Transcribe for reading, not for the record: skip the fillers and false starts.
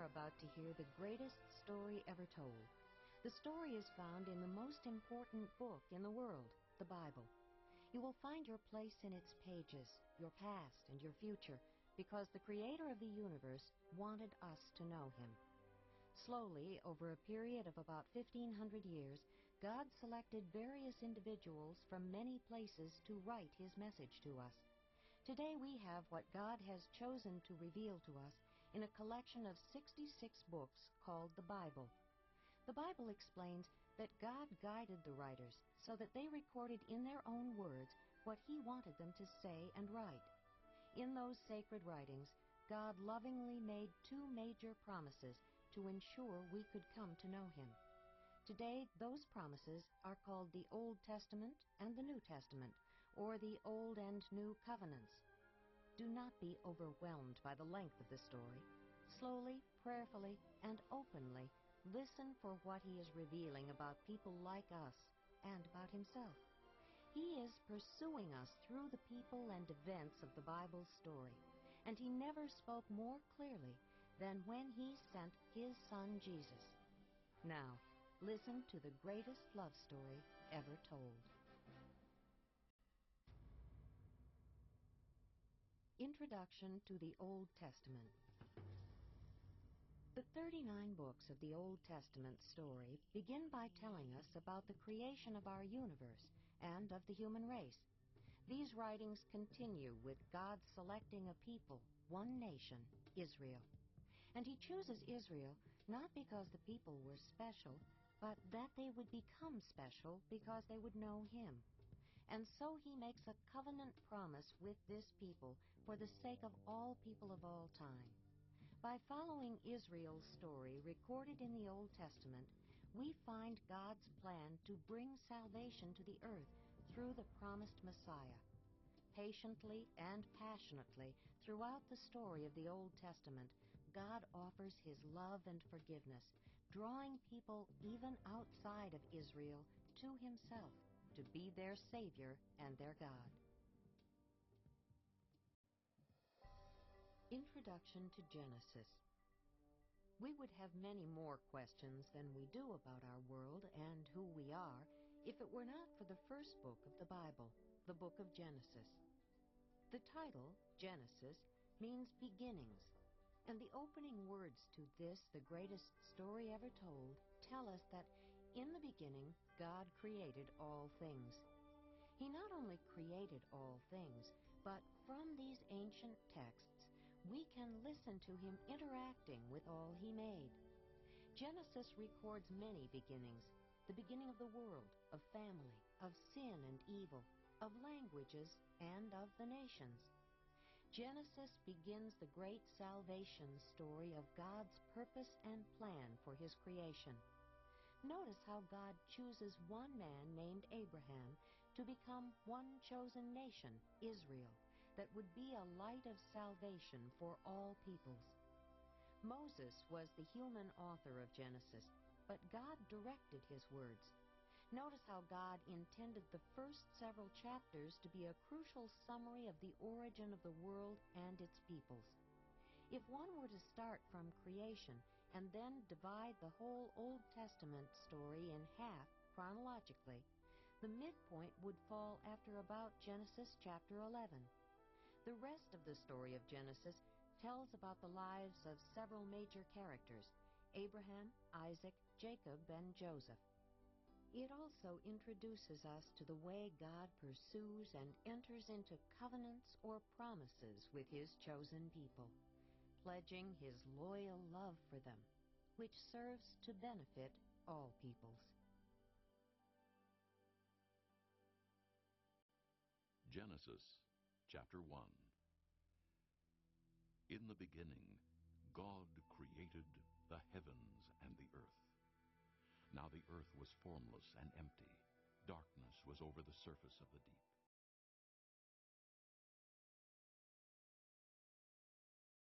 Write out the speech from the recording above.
are about to hear the greatest story ever told. The story is found in the most important book in the world, the Bible. You will find your place in its pages, your past and your future, because the Creator of the universe wanted us to know Him. Slowly, over a period of about 1,500 years, God selected various individuals from many places to write His message to us. Today we have what God has chosen to reveal to us in a collection of 66 books called the Bible. The Bible explains that God guided the writers so that they recorded in their own words what He wanted them to say and write. In those sacred writings, God lovingly made two major promises to ensure we could come to know Him. Today, those promises are called the Old Testament and the New Testament, or the Old and New Covenants. Do not be overwhelmed by the length of the story. Slowly, prayerfully, and openly, listen for what He is revealing about people like us and about Himself. He is pursuing us through the people and events of the Bible's story, and He never spoke more clearly than when He sent His Son Jesus. Now, listen to the greatest love story ever told. Introduction to the Old Testament. The 39 books of the Old Testament story begin by telling us about the creation of our universe and of the human race. These writings continue with God selecting a people, one nation, Israel. And He chooses Israel not because the people were special, but that they would become special because they would know Him. And so He makes a covenant promise with this people for the sake of all people of all time. By following Israel's story recorded in the Old Testament, we find God's plan to bring salvation to the earth through the promised Messiah. Patiently and passionately throughout the story of the Old Testament, God offers His love and forgiveness, drawing people even outside of Israel to Himself to be their Savior and their God. Introduction to Genesis. We would have many more questions than we do about our world and who we are if it were not for the first book of the Bible, the book of Genesis. The title, Genesis, means beginnings, and the opening words to this, the greatest story ever told, tell us that in the beginning God created all things. He not only created all things, but from these ancient texts we can listen to Him interacting with all He made. Genesis records many beginnings: the beginning of the world, of family, of sin and evil, of languages, and of the nations. Genesis begins the great salvation story of God's purpose and plan for His creation. Notice how God chooses one man named Abraham to become one chosen nation, Israel, that would be a light of salvation for all peoples. Moses was the human author of Genesis, but God directed his words. Notice how God intended the first several chapters to be a crucial summary of the origin of the world and its peoples. If one were to start from creation and then divide the whole Old Testament story in half chronologically, the midpoint would fall after about Genesis chapter 11. The rest of the story of Genesis tells about the lives of several major characters: Abraham, Isaac, Jacob, and Joseph. It also introduces us to the way God pursues and enters into covenants or promises with His chosen people, pledging His loyal love for them, which serves to benefit all peoples. Genesis chapter 1. In the beginning, God created the heavens and the earth. Now the earth was formless and empty. Darkness was over the surface of the deep.